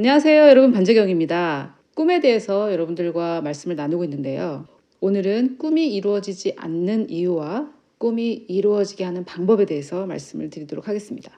안녕하세요, 여러분. 반재경입니다. 꿈에 대해서 여러분들과 말씀을 나누고 있는데요. 오늘은 꿈이 이루어지지 않는 이유와 꿈이 이루어지게 하는 방법에 대해서 말씀을 드리도록 하겠습니다.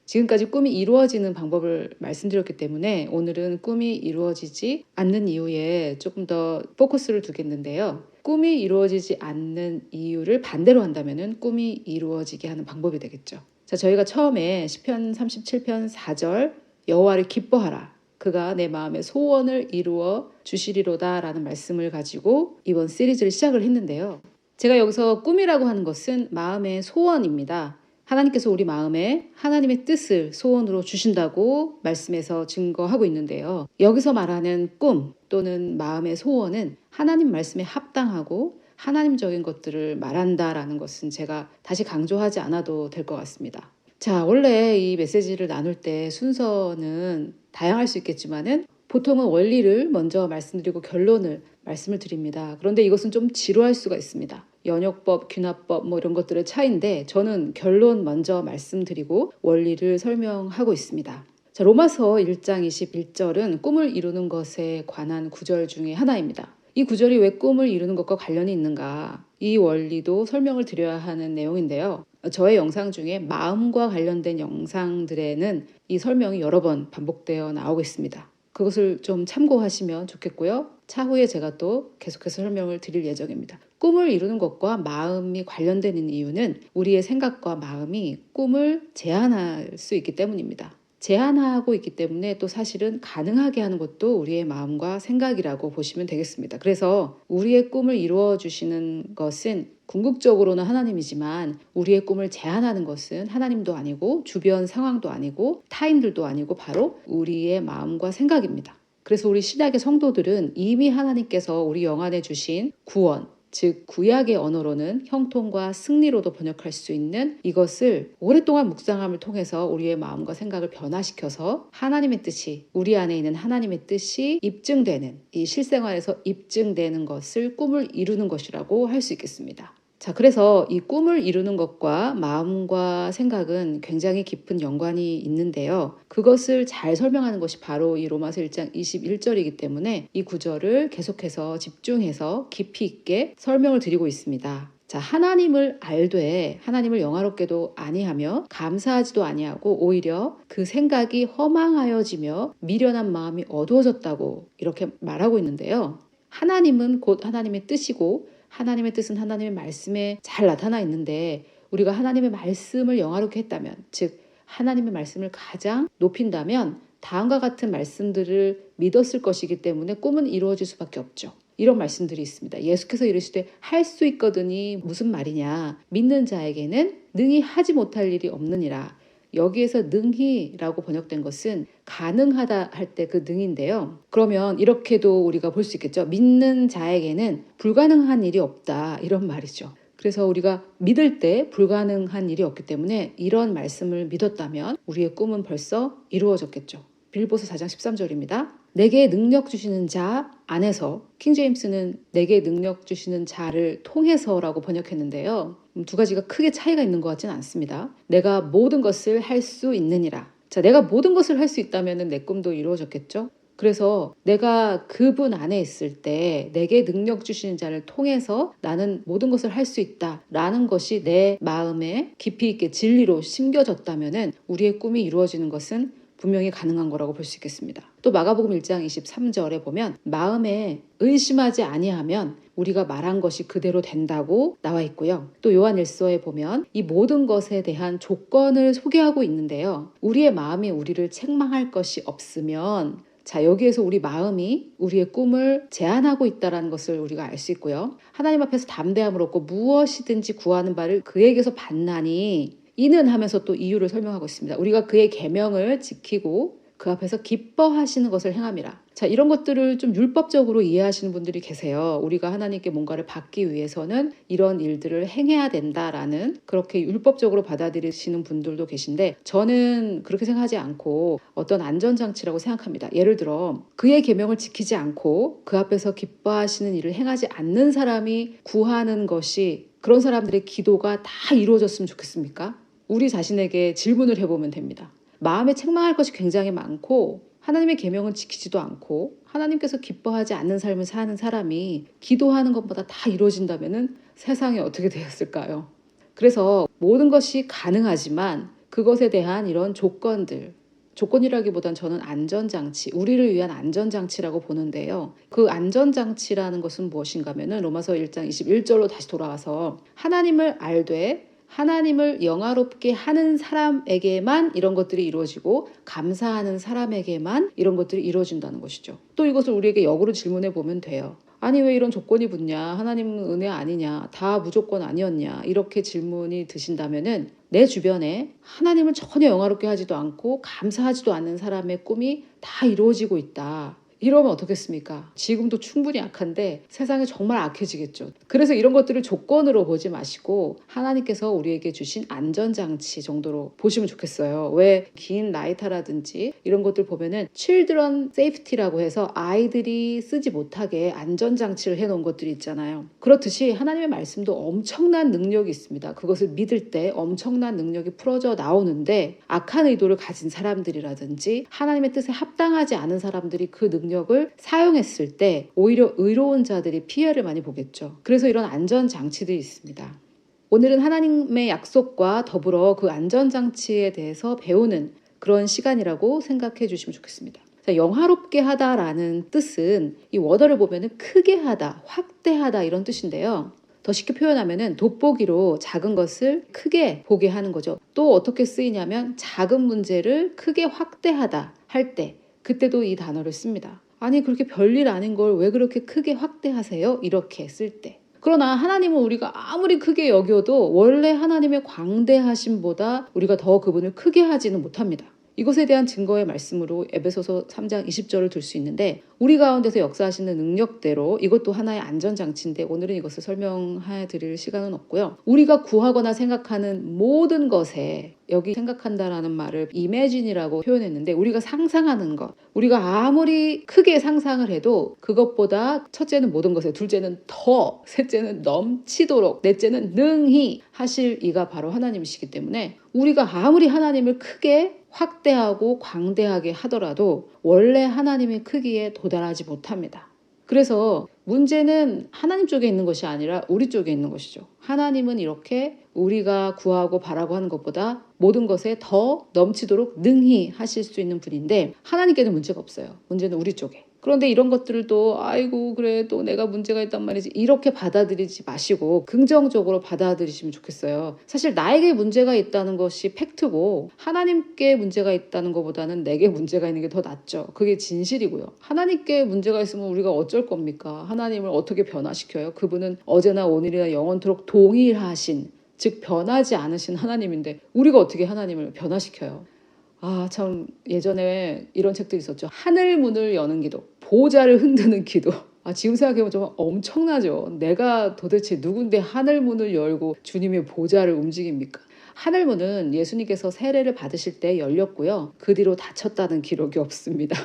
지금까지 꿈이 이루어지는 방법을 말씀드렸기 때문에 오늘은 꿈이 이루어지지 않는 이유에 조금 더 포커스를 두겠는데요. 꿈이 이루어지지 않는 이유를 반대로 한다면 꿈이 이루어지게 하는 방법이 되겠죠. 자, 저희가 처음에 시편 37편 4절 여호와를 기뻐하라. 그가 내 마음의 소원을 이루어 주시리로다 라는 말씀을 가지고 이번 시리즈를 시작을 했는데요. 제가 여기서 꿈이라고 하는 것은 마음의 소원입니다. 하나님께서 우리 마음에 하나님의 뜻을 소원으로 주신다고 말씀에서 증거하고 있는데요. 여기서 말하는 꿈 또는 마음의 소원은 하나님 말씀에 합당하고 하나님적인 것들을 말한다라는 것은 제가 다시 강조하지 않아도 될 것 같습니다. 자, 원래 이 메시지를 나눌 때 순서는 다양할 수 있겠지만은 보통은 원리를 먼저 말씀드리고 결론을 말씀을 드립니다. 그런데 이것은 좀 지루할 수가 있습니다. 연역법, 귀납법 이런 것들의 차이인데 저는 결론 먼저 말씀드리고 원리를 설명하고 있습니다. 자, 로마서 1장 21절은 꿈을 이루는 것에 관한 구절 중에 하나입니다. 이 구절이 왜 꿈을 이루는 것과 관련이 있는가? 이 원리도 설명을 드려야 하는 내용인데요. 저의 영상 중에 마음과 관련된 영상들에는 이 설명이 여러 번 반복되어 나오고 있습니다. 그것을 좀 참고하시면 좋겠고요. 차후에 제가 또 계속해서 설명을 드릴 예정입니다. 꿈을 이루는 것과 마음이 관련되는 이유는 우리의 생각과 마음이 꿈을 제한할 수 있기 때문입니다. 제한하고 있기 때문에 또 사실은 가능하게 하는 것도 우리의 마음과 생각이라고 보시면 되겠습니다. 그래서 우리의 꿈을 이루어 주시는 것은 궁극적으로는 하나님이지만 우리의 꿈을 제한하는 것은 하나님도 아니고 주변 상황도 아니고 타인들도 아니고 바로 우리의 마음과 생각입니다. 그래서 우리 신약의 성도들은 이미 하나님께서 우리 영안에 주신 구원, 즉 구약의 언어로는 형통과 승리로도 번역할 수 있는 이것을 오랫동안 묵상함을 통해서 우리의 마음과 생각을 변화시켜서 하나님의 뜻이, 우리 안에 있는 하나님의 뜻이 입증되는, 이 실생활에서 입증되는 것을 꿈을 이루는 것이라고 할 수 있겠습니다. 자, 그래서 이 꿈을 이루는 것과 마음과 생각은 굉장히 깊은 연관이 있는데요. 그것을 잘 설명하는 것이 바로 이 로마서 1장 21절이기 때문에 이 구절을 계속해서 집중해서 깊이 있게 설명을 드리고 있습니다. 자, 하나님을 알되 하나님을 영화롭게도 아니하며 감사하지도 아니하고 오히려 그 생각이 허망하여지며 미련한 마음이 어두워졌다고 이렇게 말하고 있는데요. 하나님은 곧 하나님의 뜻이고 하나님의 뜻은 하나님의 말씀에 잘 나타나 있는데 우리가 하나님의 말씀을 영화롭게 했다면, 즉 하나님의 말씀을 가장 높인다면 다음과 같은 말씀들을 믿었을 것이기 때문에 꿈은 이루어질 수밖에 없죠. 이런 말씀들이 있습니다. 예수께서 이르시되 할 수 있거든이 무슨 말이냐? 믿는 자에게는 능히 하지 못할 일이 없느니라. 여기에서 능히라고 번역된 것은 가능하다 할 때 그 능인데요. 그러면 이렇게도 우리가 볼 수 있겠죠. 믿는 자에게는 불가능한 일이 없다, 이런 말이죠. 그래서 우리가 믿을 때 불가능한 일이 없기 때문에 이런 말씀을 믿었다면 우리의 꿈은 벌써 이루어졌겠죠. 빌보서 4장 13절입니다. 내게 능력 주시는 자 안에서, 킹제임스는 내게 능력 주시는 자를 통해서라고 번역했는데요. 두 가지가 크게 차이가 있는 것 같지는 않습니다. 내가 모든 것을 할 수 있느니라. 자, 내가 모든 것을 할 수 있다면 내 꿈도 이루어졌겠죠. 그래서 내가 그분 안에 있을 때 내게 능력 주시는 자를 통해서 나는 모든 것을 할 수 있다라는 것이 내 마음에 깊이 있게 진리로 심겨졌다면 우리의 꿈이 이루어지는 것은 분명히 가능한 거라고 볼 수 있겠습니다. 또 마가복음 1장 23절에 보면 마음에 의심하지 아니하면 우리가 말한 것이 그대로 된다고 나와 있고요. 또 요한일서에 보면 이 모든 것에 대한 조건을 소개하고 있는데요. 우리의 마음이 우리를 책망할 것이 없으면, 자, 여기에서 우리 마음이 우리의 꿈을 제한하고 있다는 것을 우리가 알 수 있고요. 하나님 앞에서 담대함을 얻고 무엇이든지 구하는 바를 그에게서 받나니 이는 하면서 또 이유를 설명하고 있습니다. 우리가 그의 계명을 지키고 그 앞에서 기뻐하시는 것을 행함이라. 자, 이런 것들을 좀 율법적으로 이해하시는 분들이 계세요. 우리가 하나님께 뭔가를 받기 위해서는 이런 일들을 행해야 된다라는, 그렇게 율법적으로 받아들이시는 분들도 계신데 저는 그렇게 생각하지 않고 어떤 안전장치라고 생각합니다. 예를 들어 그의 계명을 지키지 않고 그 앞에서 기뻐하시는 일을 행하지 않는 사람이 구하는 것이, 그런 사람들의 기도가 다 이루어졌으면 좋겠습니까? 우리 자신에게 질문을 해보면 됩니다. 마음에 책망할 것이 굉장히 많고 하나님의 계명은 지키지도 않고 하나님께서 기뻐하지 않는 삶을 사는 사람이 기도하는 것보다 다 이루어진다면 세상이 어떻게 되었을까요? 그래서 모든 것이 가능하지만 그것에 대한 이런 조건이라기보단 저는 안전장치, 우리를 위한 안전장치라고 보는데요. 그 안전장치라는 것은 무엇인가 하면은 로마서 1장 21절로 다시 돌아와서 하나님을 알되 하나님을 영화롭게 하는 사람에게만 이런 것들이 이루어지고 감사하는 사람에게만 이런 것들이 이루어진다는 것이죠. 또 이것을 우리에게 역으로 질문해 보면 돼요. 아니 왜 이런 조건이 붙냐? 하나님은 은혜 아니냐? 다 무조건 아니었냐? 이렇게 질문이 드신다면은 내 주변에 하나님을 전혀 영화롭게 하지도 않고 감사하지도 않는 사람의 꿈이 다 이루어지고 있다. 이러면 어떻겠습니까? 지금도 충분히 악한데 세상이 정말 악해지겠죠. 그래서 이런 것들을 조건으로 보지 마시고 하나님께서 우리에게 주신 안전장치 정도로 보시면 좋겠어요. 왜 긴 라이터라든지 이런 것들 보면은 children safety라고 해서 아이들이 쓰지 못하게 안전장치를 해놓은 것들이 있잖아요. 그렇듯이 하나님의 말씀도 엄청난 능력이 있습니다. 그것을 믿을 때 엄청난 능력이 풀어져 나오는데 악한 의도를 가진 사람들이라든지 하나님의 뜻에 합당하지 않은 사람들이 그 능력을 사용했을 때 오히려 의로운 자들이 피해를 많이 보겠죠. 그래서 이런 안전장치들이 있습니다. 오늘은 하나님의 약속과 더불어 그 안전장치에 대해서 배우는 그런 시간이라고 생각해 주시면 좋겠습니다. 자, 영화롭게 하다라는 뜻은 이 원어를 보면 크게 하다, 확대하다 이런 뜻인데요. 더 쉽게 표현하면 돋보기로 작은 것을 크게 보게 하는 거죠. 또 어떻게 쓰이냐면 작은 문제를 크게 확대하다 할 때 그때도 이 단어를 씁니다. 아니 그렇게 별일 아닌 걸 왜 그렇게 크게 확대하세요? 이렇게 쓸 때. 그러나 하나님은 우리가 아무리 크게 여겨도 원래 하나님의 광대하심보다 우리가 더 그분을 크게 하지는 못합니다. 이것에 대한 증거의 말씀으로 에베소서 3장 20절을 들 수 있는데 우리 가운데서 역사하시는 능력대로 이것도 하나의 안전장치인데 오늘은 이것을 설명해 드릴 시간은 없고요. 우리가 구하거나 생각하는 모든 것에 여기 생각한다라는 말을 imagine이라고 표현했는데 우리가 상상하는 것 우리가 아무리 크게 상상을 해도 그것보다 첫째는 모든 것에 둘째는 더 셋째는 넘치도록 넷째는 능히 하실 이가 바로 하나님이시기 때문에 우리가 아무리 하나님을 크게 확대하고 광대하게 하더라도 원래 하나님의 크기에 도달하지 못합니다. 그래서 문제는 하나님 쪽에 있는 것이 아니라 우리 쪽에 있는 것이죠. 하나님은 이렇게 우리가 구하고 바라고 하는 것보다 모든 것에 더 넘치도록 능히 하실 수 있는 분인데 하나님께는 문제가 없어요. 문제는 우리 쪽에. 그런데 이런 것들을 또 아이고 그래 또 내가 문제가 있단 말이지 이렇게 받아들이지 마시고 긍정적으로 받아들이시면 좋겠어요. 사실 나에게 문제가 있다는 것이 팩트고 하나님께 문제가 있다는 것보다는 내게 문제가 있는 게 더 낫죠. 그게 진실이고요. 하나님께 문제가 있으면 우리가 어쩔 겁니까? 하나님을 어떻게 변화시켜요? 그분은 어제나 오늘이나 영원토록 동일하신 즉 변하지 않으신 하나님인데 우리가 어떻게 하나님을 변화시켜요? 아, 참 예전에 이런 책들이 있었죠. 하늘 문을 여는 기도, 보좌를 흔드는 기도. 아, 지금 생각해보면 좀 엄청나죠. 내가 도대체 누군데 하늘 문을 열고 주님의 보좌를 움직입니까? 하늘문은 예수님께서 세례를 받으실 때 열렸고요. 그 뒤로 닫혔다는 기록이 없습니다.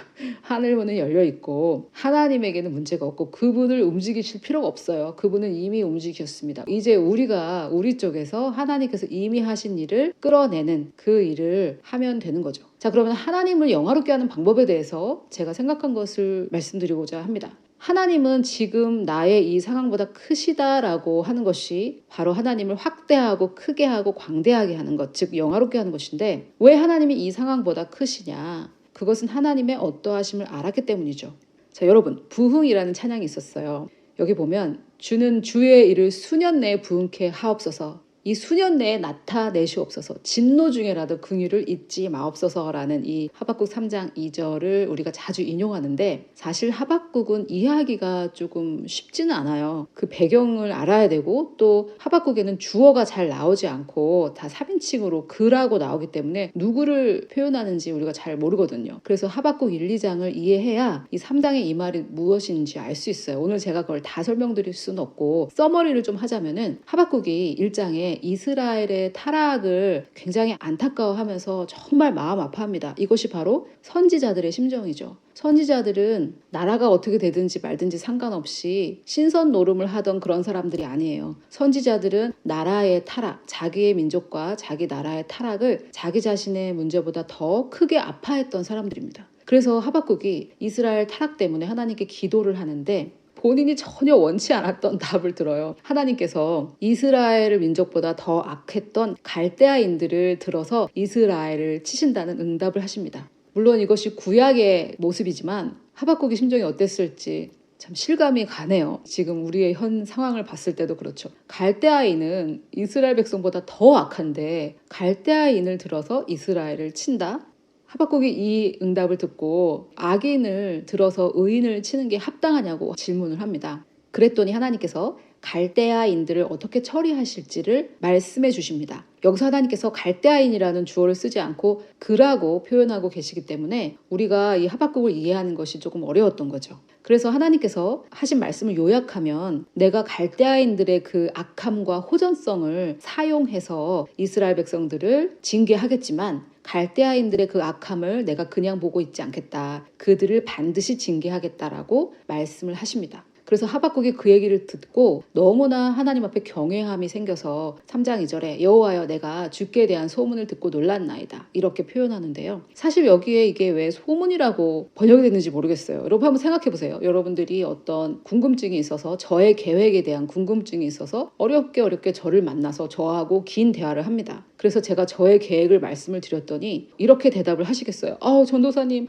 하늘문은 열려 있고 하나님에게는 문제가 없고 그분을 움직이실 필요가 없어요. 그분은 이미 움직이셨습니다. 이제 우리가 우리 쪽에서 하나님께서 이미 하신 일을 끌어내는 그 일을 하면 되는 거죠. 자, 그러면 하나님을 영화롭게 하는 방법에 대해서 제가 생각한 것을 말씀드리고자 합니다. 하나님은 지금 나의 이 상황보다 크시다라고 하는 것이 바로 하나님을 확대하고 크게 하고 광대하게 하는 것, 즉 영화롭게 하는 것인데 왜 하나님이 이 상황보다 크시냐? 그것은 하나님의 어떠하심을 알았기 때문이죠. 자, 여러분, 부흥이라는 찬양이 있었어요. 여기 보면 주는 주의 일을 수년 내에 부흥케 하옵소서. 이 수년 내에 나타내시옵소서. 진노 중에라도 긍휼을 잊지 마옵소서라는 이 하박국 3장 2절을 우리가 자주 인용하는데 사실 하박국은 이해하기가 조금 쉽지는 않아요. 그 배경을 알아야 되고 또 하박국에는 주어가 잘 나오지 않고 다 3인칭으로 그라고 나오기 때문에 누구를 표현하는지 우리가 잘 모르거든요. 그래서 하박국 1, 2장을 이해해야 이 3장의 이 말이 무엇인지 알 수 있어요. 오늘 제가 그걸 다 설명드릴 수는 없고 서머리를 좀 하자면은 하박국이 1장에 이스라엘의 타락을 굉장히 안타까워하면서 정말 마음 아파합니다. 이것이 바로 선지자들의 심정이죠. 선지자들은 나라가 어떻게 되든지 말든지 상관없이 신선 노름을 하던 그런 사람들이 아니에요. 선지자들은 나라의 타락, 자기의 민족과 자기 나라의 타락을 자기 자신의 문제보다 더 크게 아파했던 사람들입니다. 그래서 하박국이 이스라엘 타락 때문에 하나님께 기도를 하는데 본인이 전혀 원치 않았던 답을 들어요. 하나님께서 이스라엘 민족보다 더 악했던 갈대아인들을 들어서 이스라엘을 치신다는 응답을 하십니다. 물론 이것이 구약의 모습이지만 하박국의 심정이 어땠을지 참 실감이 가네요. 지금 우리의 현 상황을 봤을 때도 그렇죠. 갈대아인은 이스라엘 백성보다 더 악한데 갈대아인을 들어서 이스라엘을 친다? 하박국이 이 응답을 듣고 악인을 들어서 의인을 치는 게 합당하냐고 질문을 합니다. 그랬더니 하나님께서 갈대아인들을 어떻게 처리하실지를 말씀해 주십니다. 여기서 하나님께서 갈대아인이라는 주어를 쓰지 않고 그라고 표현하고 계시기 때문에 우리가 이 하박국을 이해하는 것이 조금 어려웠던 거죠. 그래서 하나님께서 하신 말씀을 요약하면 내가 갈대아인들의 그 악함과 호전성을 사용해서 이스라엘 백성들을 징계하겠지만 갈대아인들의 그 악함을 내가 그냥 보고 있지 않겠다. 그들을 반드시 징계하겠다라고 말씀을 하십니다. 그래서 하박국이 그 얘기를 듣고 너무나 하나님 앞에 경외함이 생겨서 3장 2절에 여호와여 내가 주께 대한 소문을 듣고 놀랐나이다 이렇게 표현하는데요. 사실 여기에 이게 왜 소문이라고 번역이 됐는지 모르겠어요. 여러분 한번 생각해 보세요. 여러분들이 어떤 궁금증이 있어서 저의 계획에 대한 궁금증이 있어서 어렵게 저를 만나서 저하고 긴 대화를 합니다. 그래서 제가 저의 계획을 말씀을 드렸더니 이렇게 대답을 하시겠어요.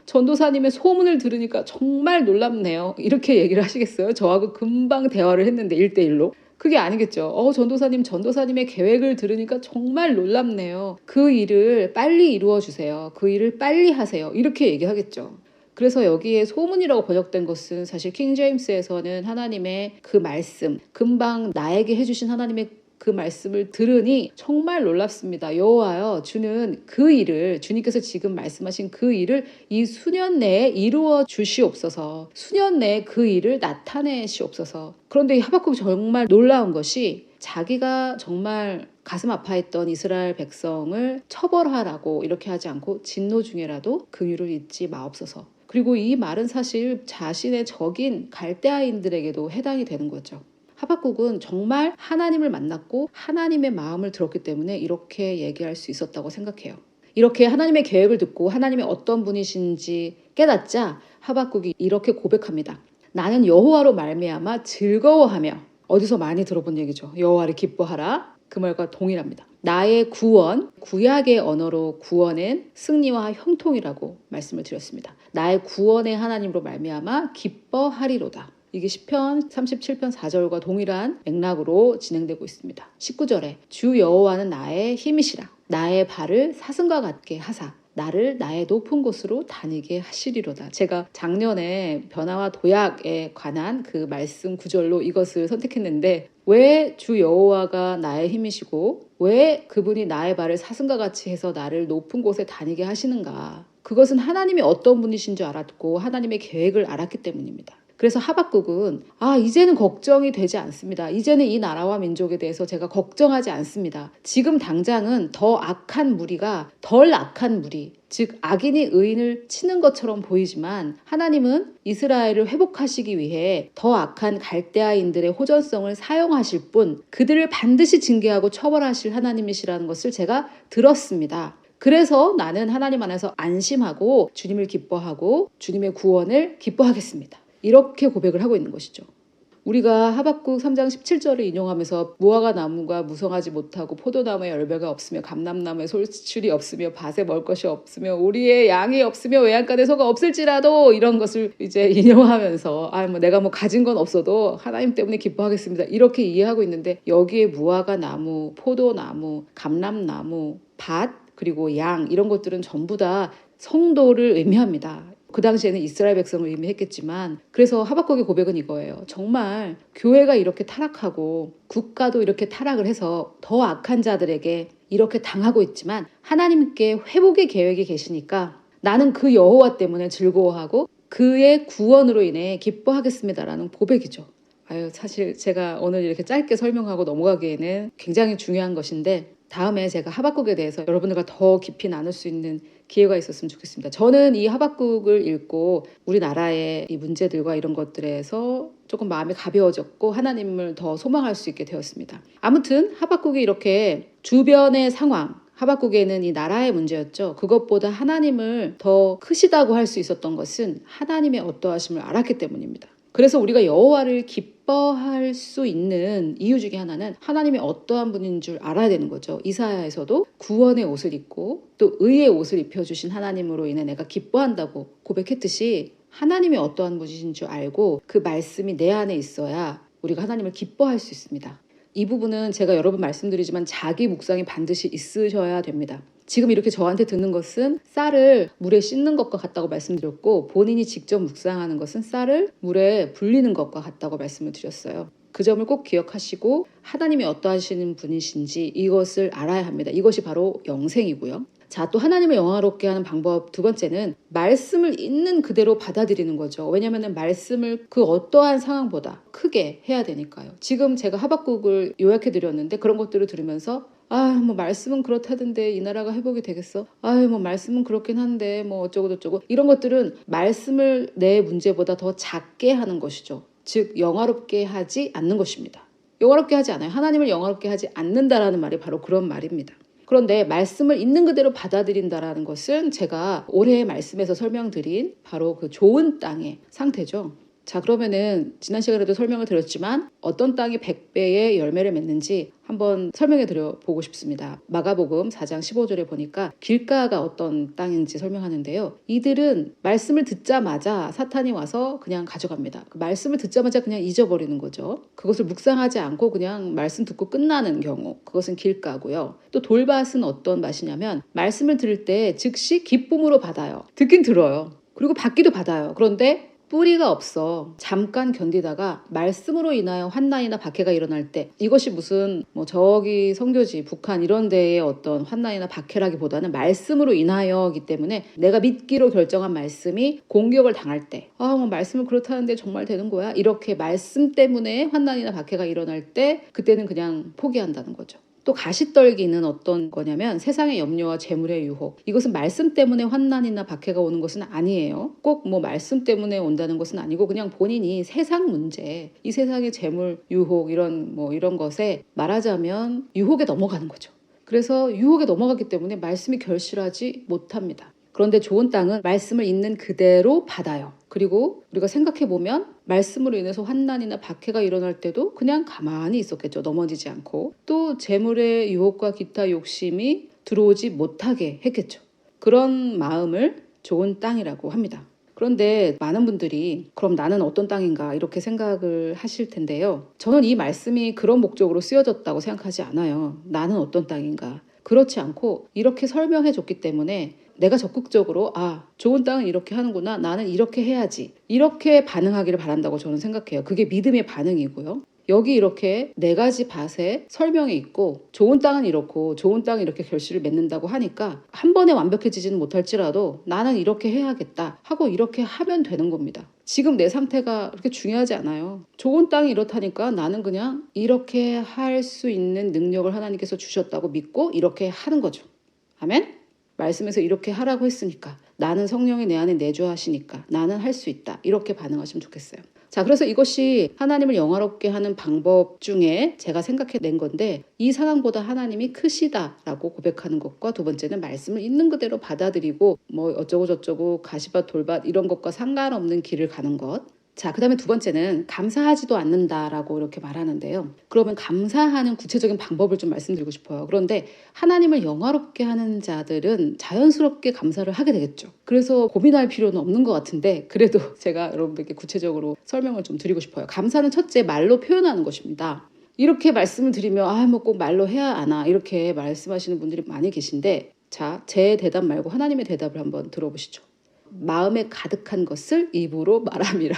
전도사님의 소문을 들으니까 정말 놀랍네요. 이렇게 얘기를 하시겠어요? 저하고 금방 대화를 했는데 1대1로. 그게 아니겠죠. 전도사님의 계획을 들으니까 정말 놀랍네요. 그 일을 빨리 이루어 주세요. 그 일을 빨리 하세요. 이렇게 얘기하겠죠. 그래서 여기에 소문이라고 번역된 것은 사실 킹 제임스에서는 하나님의 그 말씀, 금방 나에게 해주신 하나님의 그 말씀을 들으니 정말 놀랍습니다. 여호와여 주는 그 일을 주님께서 지금 말씀하신 그 일을 이 수년 내에 이루어 주시옵소서. 수년 내에 그 일을 나타내시옵소서. 그런데 이 하박국이 정말 놀라운 것이 자기가 정말 가슴 아파했던 이스라엘 백성을 처벌하라고 이렇게 하지 않고 진노 중에라도 긍휼을 잊지 마옵소서. 그리고 이 말은 사실 자신의 적인 갈대아인들에게도 해당이 되는 거죠. 하박국은 정말 하나님을 만났고 하나님의 마음을 들었기 때문에 이렇게 얘기할 수 있었다고 생각해요. 이렇게 하나님의 계획을 듣고 하나님이 어떤 분이신지 깨닫자 하박국이 이렇게 고백합니다. 나는 여호와로 말미암아 즐거워하며. 어디서 많이 들어본 얘기죠. 여호와를 기뻐하라. 그 말과 동일합니다. 나의 구원, 구약의 언어로 구원은 승리와 형통이라고 말씀을 드렸습니다. 나의 구원의 하나님으로 말미암아 기뻐하리로다. 이게 시편 37편 4절과 동일한 맥락으로 진행되고 있습니다. 19절에 주 여호와는 나의 힘이시라. 나의 발을 사슴과 같게 하사 나를 나의 높은 곳으로 다니게 하시리로다. 제가 작년에 변화와 도약에 관한 그 말씀 구절로 이것을 선택했는데 왜 주 여호와가 나의 힘이시고 왜 그분이 나의 발을 사슴과 같이 해서 나를 높은 곳에 다니게 하시는가? 그것은 하나님이 어떤 분이신 줄 알았고 하나님의 계획을 알았기 때문입니다. 그래서 하박국은 이제는 걱정이 되지 않습니다. 이제는 이 나라와 민족에 대해서 제가 걱정하지 않습니다. 지금 당장은 더 악한 무리가 덜 악한 무리, 즉 악인이 의인을 치는 것처럼 보이지만 하나님은 이스라엘을 회복하시기 위해 더 악한 갈대아인들의 호전성을 사용하실 뿐 그들을 반드시 징계하고 처벌하실 하나님이시라는 것을 제가 들었습니다. 그래서 나는 하나님 안에서 안심하고 주님을 기뻐하고 주님의 구원을 기뻐하겠습니다. 이렇게 고백을 하고 있는 것이죠. 우리가 하박국 3장 17절을 인용하면서 무화과 나무가 무성하지 못하고 포도나무에 열매가 없으며 감람나무에 솔출이 없으며 밭에 먹을 것이 없으며 우리의 양이 없으며 외양간에 소가 없을지라도 이런 것을 이제 인용하면서 내가 가진 건 없어도 하나님 때문에 기뻐하겠습니다. 이렇게 이해하고 있는데 여기에 무화과 나무, 포도나무, 감람나무, 밭 그리고 양 이런 것들은 전부 다 성도를 의미합니다. 그 당시에는 이스라엘 백성을 의미했겠지만 그래서 하박국의 고백은 이거예요. 정말 교회가 이렇게 타락하고 국가도 이렇게 타락을 해서 더 악한 자들에게 이렇게 당하고 있지만 하나님께 회복의 계획이 계시니까 나는 그 여호와 때문에 즐거워하고 그의 구원으로 인해 기뻐하겠습니다라는 고백이죠. 사실 제가 오늘 이렇게 짧게 설명하고 넘어가기에는 굉장히 중요한 것인데 다음에 제가 하박국에 대해서 여러분들과 더 깊이 나눌 수 있는 기회가 있었으면 좋겠습니다. 저는 이 하박국을 읽고 우리나라의 이 문제들과 이런 것들에서 조금 마음이 가벼워졌고 하나님을 더 소망할 수 있게 되었습니다. 아무튼 하박국이 이렇게 주변의 상황, 하박국에는 이 나라의 문제였죠. 그것보다 하나님을 더 크시다고 할 수 있었던 것은 하나님의 어떠하심을 알았기 때문입니다. 그래서 우리가 여호와를 기뻐할 수 있는 이유 중에 하나는 하나님이 어떠한 분인 줄 알아야 되는 거죠. 이사야에서도 구원의 옷을 입고 또 의의 옷을 입혀주신 하나님으로 인해 내가 기뻐한다고 고백했듯이 하나님이 어떠한 분이신 줄 알고 그 말씀이 내 안에 있어야 우리가 하나님을 기뻐할 수 있습니다. 이 부분은 제가 여러 번 말씀드리지만 자기 묵상이 반드시 있으셔야 됩니다. 지금 이렇게 저한테 듣는 것은 쌀을 물에 씻는 것과 같다고 말씀드렸고 본인이 직접 묵상하는 것은 쌀을 물에 불리는 것과 같다고 말씀을 드렸어요. 그 점을 꼭 기억하시고 하나님이 어떠하시는 분이신지 이것을 알아야 합니다. 이것이 바로 영생이고요. 자, 또 하나님을 영화롭게 하는 방법 두 번째는 말씀을 있는 그대로 받아들이는 거죠. 왜냐하면 말씀을 그 어떠한 상황보다 크게 해야 되니까요. 지금 제가 하박국을 요약해 드렸는데 그런 것들을 들으면서 뭐 말씀은 그렇다던데 이 나라가 회복이 되겠어? 뭐 말씀은 그렇긴 한데 뭐 어쩌고저쩌고 이런 것들은 말씀을 내 문제보다 더 작게 하는 것이죠. 즉 영화롭게 하지 않는 것입니다. 영화롭게 하지 않아요. 하나님을 영화롭게 하지 않는다라는 말이 바로 그런 말입니다. 그런데 말씀을 있는 그대로 받아들인다라는 것은 제가 올해 말씀에서 설명드린 바로 그 좋은 땅의 상태죠. 자, 그러면은 지난 시간에도 설명을 드렸지만 어떤 땅이 100배의 열매를 맺는지 한번 설명해 드려 보고 싶습니다. 마가복음 4장 15절에 보니까 길가가 어떤 땅인지 설명하는데요. 이들은 말씀을 듣자마자 사탄이 와서 그냥 가져갑니다. 그 말씀을 듣자마자 그냥 잊어버리는 거죠. 그것을 묵상하지 않고 그냥 말씀 듣고 끝나는 경우, 그것은 길가고요. 또 돌밭은 어떤 맛이냐면 말씀을 들을 때 즉시 기쁨으로 받아요. 듣긴 들어요. 그리고 받기도 받아요. 그런데 뿌리가 없어 잠깐 견디다가 말씀으로 인하여 환난이나 박해가 일어날 때, 이것이 무슨 저기 선교지 북한 이런 데의 어떤 환난이나 박해라기보다는 말씀으로 인하여이기 때문에 내가 믿기로 결정한 말씀이 공격을 당할 때 말씀은 그렇다는데 정말 되는 거야? 이렇게 말씀 때문에 환난이나 박해가 일어날 때 그때는 그냥 포기한다는 거죠. 또 가시떨기는 어떤 거냐면 세상의 염려와 재물의 유혹, 이것은 말씀 때문에 환난이나 박해가 오는 것은 아니에요. 꼭 말씀 때문에 온다는 것은 아니고 그냥 본인이 세상 문제, 이 세상의 재물 유혹 이런 것에 말하자면 유혹에 넘어가는 거죠. 그래서 유혹에 넘어갔기 때문에 말씀이 결실하지 못합니다. 그런데 좋은 땅은 말씀을 있는 그대로 받아요. 그리고 우리가 생각해보면 말씀으로 인해서 환난이나 박해가 일어날 때도 그냥 가만히 있었겠죠. 넘어지지 않고. 또 재물의 유혹과 기타 욕심이 들어오지 못하게 했겠죠. 그런 마음을 좋은 땅이라고 합니다. 그런데 많은 분들이 그럼 나는 어떤 땅인가 이렇게 생각을 하실 텐데요. 저는 이 말씀이 그런 목적으로 쓰여졌다고 생각하지 않아요. 나는 어떤 땅인가. 그렇지 않고 이렇게 설명해 줬기 때문에 내가 적극적으로 좋은 땅은 이렇게 하는구나, 나는 이렇게 해야지, 이렇게 반응하기를 바란다고 저는 생각해요. 그게 믿음의 반응이고요. 여기 이렇게 4가지 밭에 설명이 있고 좋은 땅은 이렇고 좋은 땅은 이렇게 결실을 맺는다고 하니까 한 번에 완벽해지지는 못할지라도 나는 이렇게 해야겠다 하고 이렇게 하면 되는 겁니다. 지금 내 상태가 그렇게 중요하지 않아요. 좋은 땅이 이렇다니까 나는 그냥 이렇게 할 수 있는 능력을 하나님께서 주셨다고 믿고 이렇게 하는 거죠. 아멘? 말씀에서 이렇게 하라고 했으니까, 나는 성령이 내 안에 내주하시니까 나는 할 수 있다, 이렇게 반응하시면 좋겠어요. 자, 그래서 이것이 하나님을 영화롭게 하는 방법 중에 제가 생각해낸 건데, 이 상황보다 하나님이 크시다라고 고백하는 것과 두 번째는 말씀을 있는 그대로 받아들이고 어쩌고 저쩌고 가시밭 돌밭 이런 것과 상관없는 길을 가는 것. 자, 그 다음에 두 번째는 감사하지도 않는다라고 이렇게 말하는데요. 그러면 감사하는 구체적인 방법을 좀 말씀드리고 싶어요. 그런데 하나님을 영화롭게 하는 자들은 자연스럽게 감사를 하게 되겠죠. 그래서 고민할 필요는 없는 것 같은데 그래도 제가 여러분들께 구체적으로 설명을 좀 드리고 싶어요. 감사는 첫째 말로 표현하는 것입니다. 이렇게 말씀을 드리면 꼭 말로 해야 하나 이렇게 말씀하시는 분들이 많이 계신데, 자, 제 대답 말고 하나님의 대답을 한번 들어보시죠. 마음에 가득한 것을 입으로 말함이라.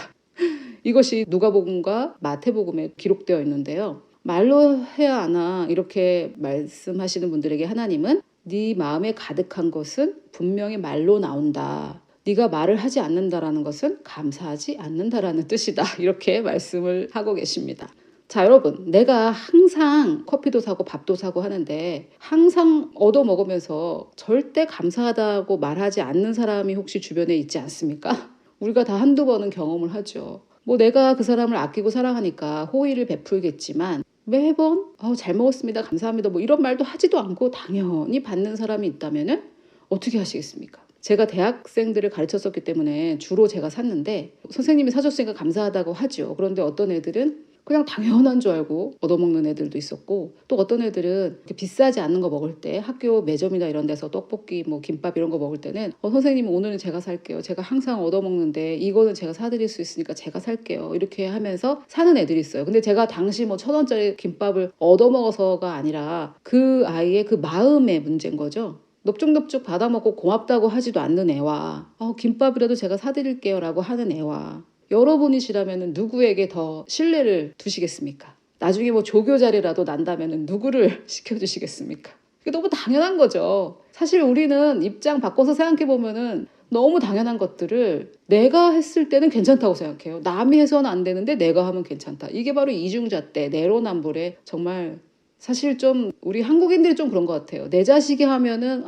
이것이 누가복음과 마태복음에 기록되어 있는데요. 말로 해야 하나 이렇게 말씀하시는 분들에게 하나님은 네 마음에 가득한 것은 분명히 말로 나온다. 네가 말을 하지 않는다라는 것은 감사하지 않는다라는 뜻이다. 이렇게 말씀을 하고 계십니다. 자, 여러분, 내가 항상 커피도 사고 밥도 사고 하는데 항상 얻어먹으면서 절대 감사하다고 말하지 않는 사람이 혹시 주변에 있지 않습니까? 우리가 다 한두 번은 경험을 하죠. 내가 그 사람을 아끼고 사랑하니까 호의를 베풀겠지만 매번 잘 먹었습니다. 감사합니다. 뭐 이런 말도 하지도 않고 당연히 받는 사람이 있다면은 어떻게 하시겠습니까? 제가 대학생들을 가르쳤었기 때문에 주로 제가 샀는데 선생님이 사줬으니까 감사하다고 하죠. 그런데 어떤 애들은 그냥 당연한 줄 알고 얻어먹는 애들도 있었고 또 어떤 애들은 이렇게 비싸지 않은 거 먹을 때 학교 매점이나 이런 데서 떡볶이 뭐 김밥 이런 거 먹을 때는 선생님 오늘은 제가 살게요. 제가 항상 얻어먹는데 이거는 제가 사드릴 수 있으니까 제가 살게요. 이렇게 하면서 사는 애들이 있어요. 근데 제가 당시 뭐 1,000원짜리 김밥을 얻어먹어서가 아니라 그 아이의 그 마음의 문제인 거죠. 넙죽넙죽 받아먹고 고맙다고 하지도 않는 애와 김밥이라도 제가 사드릴게요 라고 하는 애와 여러분이시라면 누구에게 더 신뢰를 두시겠습니까? 나중에 뭐 조교 자리라도 난다면 누구를 시켜주시겠습니까? 이게 너무 당연한 거죠. 사실 우리는 입장 바꿔서 생각해보면은 너무 당연한 것들을 내가 했을 때는 괜찮다고 생각해요. 남이 해서는 안 되는데 내가 하면 괜찮다. 이게 바로 이중잣대, 내로남불의 정말 사실 좀 우리 한국인들이 좀 그런 것 같아요. 내 자식이 하면은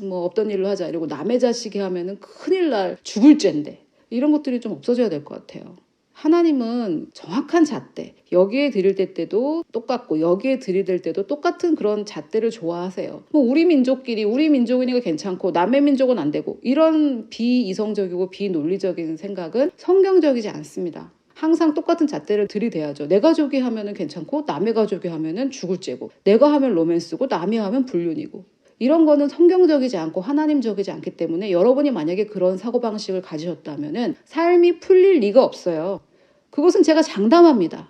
뭐 없던 일로 하자 이러고 남의 자식이 하면은 큰일 날 죽을 죄인데 이런 것들이 좀 없어져야 될 것 같아요. 하나님은 정확한 잣대, 여기에 드릴 때도 똑같고 여기에 드릴 때도 똑같은 그런 잣대를 좋아하세요. 뭐 우리 민족끼리 우리 민족이니까 괜찮고 남의 민족은 안 되고 이런 비이성적이고 비논리적인 생각은 성경적이지 않습니다. 항상 똑같은 잣대를 들이대야죠. 내 가족이 하면은 괜찮고 남의 가족이 하면은 죽을 죄고 내가 하면 로맨스고 남이 하면 불륜이고 이런 거는 성경적이지 않고 하나님적이지 않기 때문에 여러분이 만약에 그런 사고방식을 가지셨다면 삶이 풀릴 리가 없어요. 그것은 제가 장담합니다.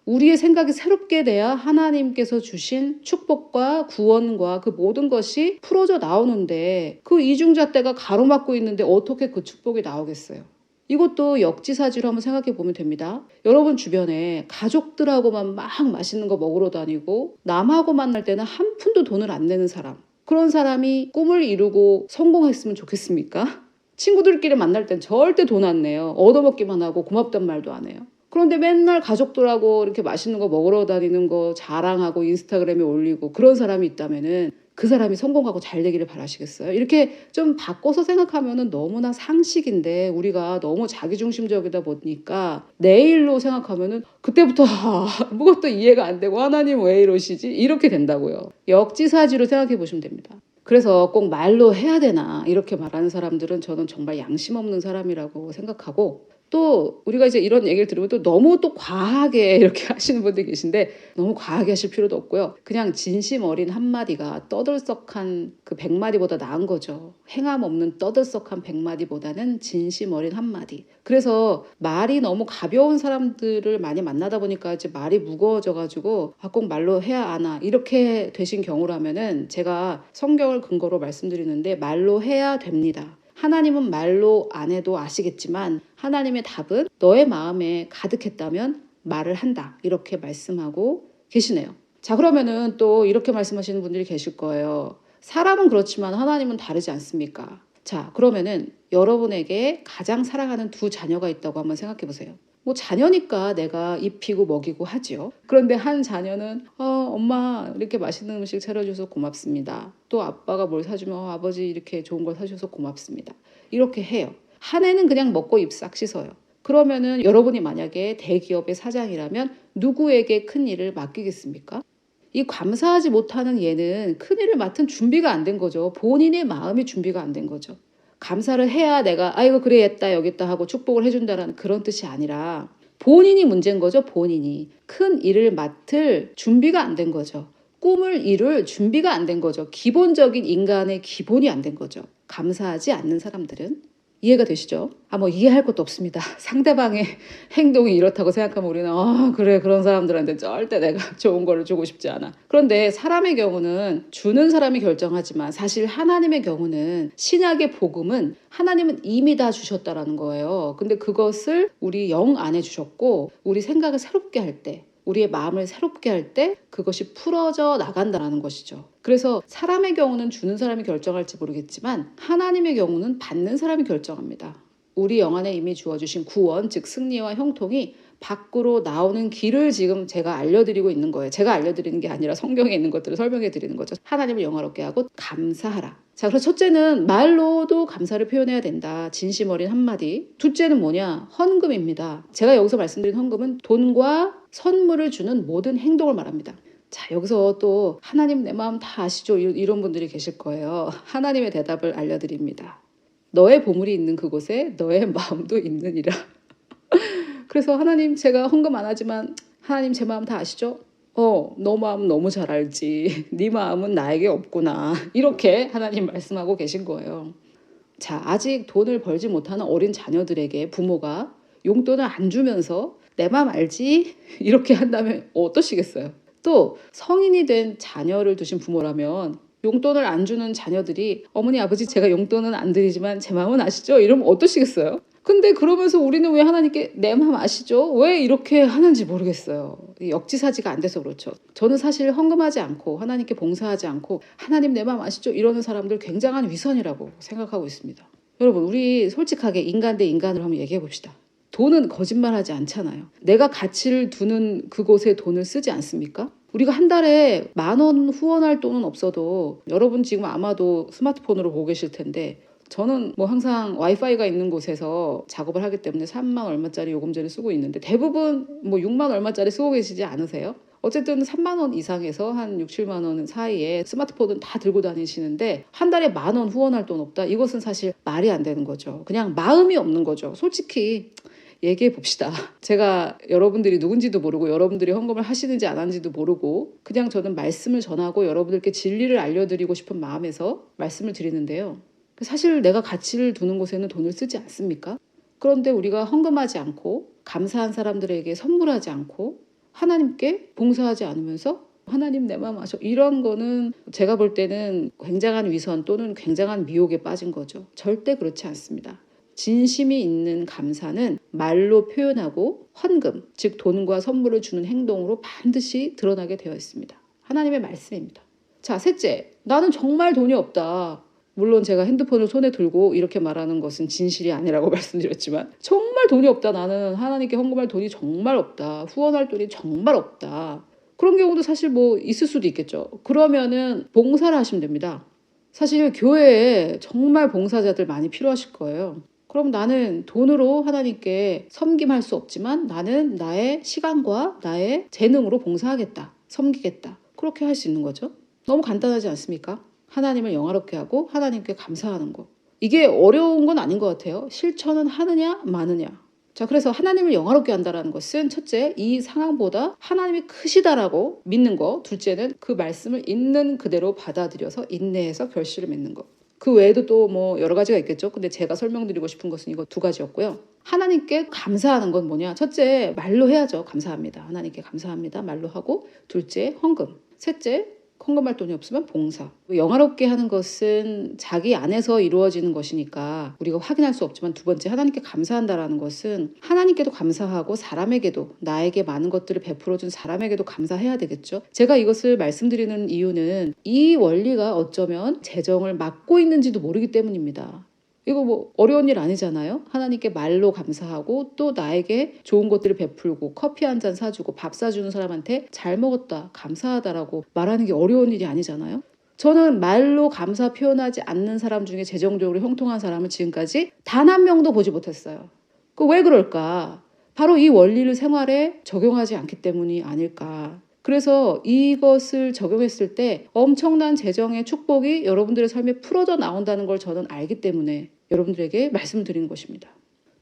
우리의 생각이 새롭게 돼야 하나님께서 주신 축복과 구원과 그 모든 것이 풀어져 나오는데 그 이중잣대가 가로막고 있는데 어떻게 그 축복이 나오겠어요. 이것도 역지사지로 한번 생각해 보면 됩니다. 여러분 주변에 가족들하고만 막 맛있는 거 먹으러 다니고 남하고 만날 때는 한 푼도 돈을 안 내는 사람, 그런 사람이 꿈을 이루고 성공했으면 좋겠습니까? 친구들끼리 만날 땐 절대 돈 안 내요. 얻어먹기만 하고 고맙단 말도 안 해요. 그런데 맨날 가족들하고 이렇게 맛있는 거 먹으러 다니는 거 자랑하고 인스타그램에 올리고 그런 사람이 있다면은 그 사람이 성공하고 잘 되기를 바라시겠어요? 이렇게 좀 바꿔서 생각하면은 너무나 상식인데 우리가 너무 자기중심적이다 보니까 내일로 생각하면은 그때부터 아무것도 이해가 안 되고 하나님 왜 이러시지? 이렇게 된다고요. 역지사지로 생각해 보시면 됩니다. 그래서 꼭 말로 해야 되나 이렇게 말하는 사람들은 저는 정말 양심 없는 사람이라고 생각하고 또 우리가 이제 이런 얘기를 들으면 또 너무 또 과하게 이렇게 하시는 분들이 계신데 너무 과하게 하실 필요도 없고요. 그냥 진심 어린 한마디가 떠들썩한 그 100마디보다 나은 거죠. 행함 없는 떠들썩한 100마디보다는 진심 어린 한마디. 그래서 말이 너무 가벼운 사람들을 많이 만나다 보니까 이제 말이 무거워져가지고 꼭 말로 해야 하나 이렇게 되신 경우라면은 제가 성경을 근거로 말씀드리는데 말로 해야 됩니다. 하나님은 말로 안 해도 아시겠지만 하나님의 답은 너의 마음에 가득했다면 말을 한다. 이렇게 말씀하고 계시네요. 자, 그러면은 또 이렇게 말씀하시는 분들이 계실 거예요. 사람은 그렇지만 하나님은 다르지 않습니까? 자, 그러면은 여러분에게 가장 사랑하는 두 자녀가 있다고 한번 생각해 보세요. 뭐 자녀니까 내가 입히고 먹이고 하죠. 그런데 한 자녀는 엄마 이렇게 맛있는 음식 차려줘서 고맙습니다. 또 아빠가 뭘 사주면 아버지 이렇게 좋은 걸 사주셔서 고맙습니다. 이렇게 해요. 한 애는 그냥 먹고 입 싹 씻어요. 그러면은 여러분이 만약에 대기업의 사장이라면 누구에게 큰 일을 맡기겠습니까? 이 감사하지 못하는 얘는 큰 일을 맡은 준비가 안 된 거죠. 본인의 마음이 준비가 안 된 거죠. 감사를 해야 내가 아이고 그래 했다 여기 있다 하고 축복을 해준다라는 그런 뜻이 아니라 본인이 문제인 거죠. 본인이 큰 일을 맡을 준비가 안 된 거죠. 꿈을 이룰 준비가 안 된 거죠. 기본적인 인간의 기본이 안 된 거죠. 감사하지 않는 사람들은. 이해가 되시죠? 뭐 이해할 것도 없습니다. 상대방의 행동이 이렇다고 생각하면 우리는 그래 그런 사람들한테 절대 내가 좋은 거를 주고 싶지 않아. 그런데 사람의 경우는 주는 사람이 결정하지만 사실 하나님의 경우는 신약의 복음은 하나님은 이미 다 주셨다라는 거예요. 근데 그것을 우리 영 안에 주셨고 우리 생각을 새롭게 할 때 우리의 마음을 새롭게 할 때 그것이 풀어져 나간다는 것이죠. 그래서 사람의 경우는 주는 사람이 결정할지 모르겠지만 하나님의 경우는 받는 사람이 결정합니다. 우리 영 안에 이미 주어주신 구원, 즉 승리와 형통이 밖으로 나오는 길을 지금 제가 알려드리고 있는 거예요. 제가 알려드리는 게 아니라 성경에 있는 것들을 설명해 드리는 거죠. 하나님을 영화롭게 하고 감사하라. 자, 그래서 첫째는 말로도 감사를 표현해야 된다. 진심 어린 한마디. 둘째는 뭐냐? 헌금입니다. 제가 여기서 말씀드린 헌금은 돈과 선물을 주는 모든 행동을 말합니다. 자, 여기서 또 하나님 내 마음 다 아시죠? 이런 분들이 계실 거예요. 하나님의 대답을 알려드립니다. 너의 보물이 있는 그곳에 너의 마음도 있느니라. 그래서 하나님, 제가 헌금 안 하지만 하나님 제 마음 다 아시죠? 너 마음 너무 잘 알지. 네 마음은 나에게 없구나. 이렇게 하나님 말씀하고 계신 거예요. 자, 아직 돈을 벌지 못하는 어린 자녀들에게 부모가 용돈을 안 주면서 내 마음 알지? 이렇게 한다면 어떠시겠어요? 또 성인이 된 자녀를 두신 부모라면 용돈을 안 주는 자녀들이 어머니 아버지 제가 용돈은 안 드리지만 제 마음은 아시죠? 이러면 어떠시겠어요? 근데 그러면서 우리는 왜 하나님께 내 마음 아시죠? 왜 이렇게 하는지 모르겠어요. 역지사지가 안 돼서 그렇죠. 저는 사실 헌금하지 않고 하나님께 봉사하지 않고 하나님 내 마음 아시죠? 이러는 사람들 굉장한 위선이라고 생각하고 있습니다. 여러분, 우리 솔직하게 인간 대 인간으로 한번 얘기해 봅시다. 돈은 거짓말하지 않잖아요. 내가 가치를 두는 그곳에 돈을 쓰지 않습니까? 우리가 한 달에 10,000원 후원할 돈은 없어도 여러분 지금 아마도 스마트폰으로 보고 계실 텐데 저는 뭐 항상 와이파이가 있는 곳에서 작업을 하기 때문에 3만 얼마짜리 요금제를 쓰고 있는데 대부분 뭐 6만 얼마짜리 쓰고 계시지 않으세요? 어쨌든 3만 원 이상에서 한 6, 7만 원 사이에 스마트폰은 다 들고 다니시는데 한 달에 10,000원 후원할 돈 없다? 이것은 사실 말이 안 되는 거죠. 그냥 마음이 없는 거죠. 솔직히 얘기해 봅시다. 제가 여러분들이 누군지도 모르고 여러분들이 헌금을 하시는지 안 하는지도 모르고 그냥 저는 말씀을 전하고 여러분들께 진리를 알려드리고 싶은 마음에서 말씀을 드리는데요. 사실 내가 가치를 두는 곳에는 돈을 쓰지 않습니까? 그런데 우리가 헌금하지 않고 감사한 사람들에게 선물하지 않고 하나님께 봉사하지 않으면서 하나님 내 마음 아셔 이런 거는 제가 볼 때는 굉장한 위선 또는 굉장한 미혹에 빠진 거죠. 절대 그렇지 않습니다. 진심이 있는 감사는 말로 표현하고 헌금, 즉 돈과 선물을 주는 행동으로 반드시 드러나게 되어 있습니다. 하나님의 말씀입니다. 자, 셋째, 나는 정말 돈이 없다. 물론 제가 핸드폰을 손에 들고 이렇게 말하는 것은 진실이 아니라고 말씀드렸지만 정말 돈이 없다. 나는 하나님께 헌금할 돈이 정말 없다. 후원할 돈이 정말 없다. 그런 경우도 사실 뭐 있을 수도 있겠죠. 그러면은 봉사를 하시면 됩니다. 사실 교회에 정말 봉사자들 많이 필요하실 거예요. 그럼 나는 돈으로 하나님께 섬김할 수 없지만 나는 나의 시간과 나의 재능으로 봉사하겠다. 섬기겠다. 그렇게 할 수 있는 거죠. 너무 간단하지 않습니까? 하나님을 영화롭게 하고 하나님께 감사하는 거. 이게 어려운 건 아닌 것 같아요. 실천은 하느냐 마느냐. 자, 그래서 하나님을 영화롭게 한다는 것은 첫째, 이 상황보다 하나님이 크시다라고 믿는 거. 둘째는 그 말씀을 있는 그대로 받아들여서 인내해서 결실을 맺는 거. 그 외에도 또 뭐 여러 가지가 있겠죠. 근데 제가 설명드리고 싶은 것은 이거 두 가지였고요. 하나님께 감사하는 건 뭐냐? 첫째, 말로 해야죠. 감사합니다. 하나님께 감사합니다. 말로 하고, 둘째, 헌금. 셋째, 헌금할 돈이 없으면 봉사. 영화롭게 하는 것은 자기 안에서 이루어지는 것이니까 우리가 확인할 수 없지만 두 번째, 하나님께 감사한다라는 것은 하나님께도 감사하고 사람에게도 나에게 많은 것들을 베풀어준 사람에게도 감사해야 되겠죠. 제가 이것을 말씀드리는 이유는 이 원리가 어쩌면 재정을 막고 있는지도 모르기 때문입니다. 이거 뭐 어려운 일 아니잖아요. 하나님께 말로 감사하고 또 나에게 좋은 것들을 베풀고 커피 한 잔 사주고 밥 사주는 사람한테 잘 먹었다, 감사하다라고 말하는 게 어려운 일이 아니잖아요. 저는 말로 감사 표현하지 않는 사람 중에 재정적으로 형통한 사람을 지금까지 단 한 명도 보지 못했어요. 그 왜 그럴까? 바로 이 원리를 생활에 적용하지 않기 때문이 아닐까. 그래서 이것을 적용했을 때 엄청난 재정의 축복이 여러분들의 삶에 풀어져 나온다는 걸 저는 알기 때문에 여러분들에게 말씀을 드리는 것입니다.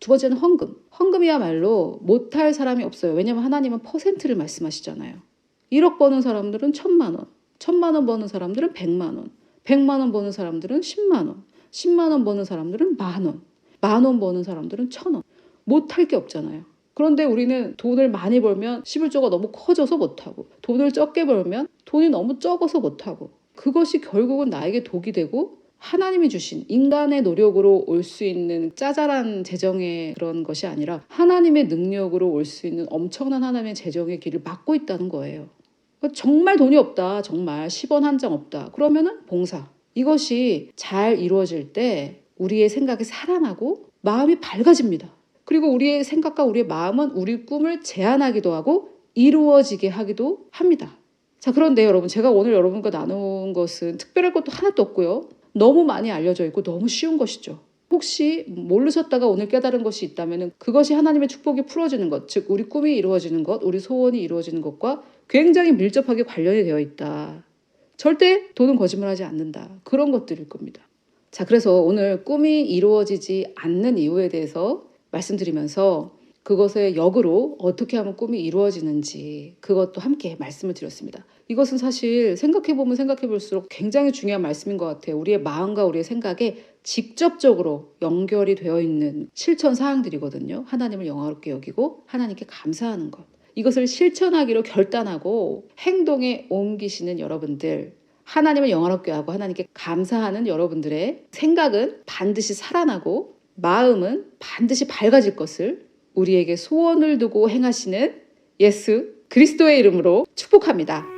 두 번째는 헌금. 헌금이야말로 못할 사람이 없어요. 왜냐하면 하나님은 퍼센트를 말씀하시잖아요. 1억 버는 사람들은 1,000만 원, 1,000만 원 버는 사람들은 100만 원, 100만 원 버는 사람들은 10만 원, 10만 원 버는 사람들은 10,000원, 10,000원 버는 사람들은 1,000원. 못할 게 없잖아요. 그런데 우리는 돈을 많이 벌면 11조가 너무 커져서 못하고 돈을 적게 벌면 돈이 너무 적어서 못하고 그것이 결국은 나에게 독이 되고 하나님이 주신 인간의 노력으로 올 수 있는 짜잘한 재정의 그런 것이 아니라 하나님의 능력으로 올 수 있는 엄청난 하나님의 재정의 길을 막고 있다는 거예요. 정말 돈이 없다. 정말 10원 한 장 없다. 그러면은 봉사. 이것이 잘 이루어질 때 우리의 생각이 살아나고 마음이 밝아집니다. 그리고 우리의 생각과 우리의 마음은 우리 꿈을 제안하기도 하고 이루어지게 하기도 합니다. 자, 그런데 여러분, 제가 오늘 여러분과 나눈 것은 특별할 것도 하나도 없고요. 너무 많이 알려져 있고 너무 쉬운 것이죠. 혹시 모르셨다가 오늘 깨달은 것이 있다면 그것이 하나님의 축복이 풀어지는 것, 즉 우리 꿈이 이루어지는 것, 우리 소원이 이루어지는 것과 굉장히 밀접하게 관련이 되어 있다. 절대 돈은 거짓말하지 않는다. 그런 것들일 겁니다. 자, 그래서 오늘 꿈이 이루어지지 않는 이유에 대해서 말씀드리면서 그것의 역으로 어떻게 하면 꿈이 이루어지는지 그것도 함께 말씀을 드렸습니다. 이것은 사실 생각해보면 생각해볼수록 굉장히 중요한 말씀인 것 같아요. 우리의 마음과 우리의 생각에 직접적으로 연결이 되어 있는 실천 사항들이거든요. 하나님을 영화롭게 여기고 하나님께 감사하는 것. 이것을 실천하기로 결단하고 행동에 옮기시는 여러분들, 하나님을 영화롭게 하고 하나님께 감사하는 여러분들의 생각은 반드시 살아나고 마음은 반드시 밝아질 것을 우리에게 소원을 두고 행하시는 예수 그리스도의 이름으로 축복합니다.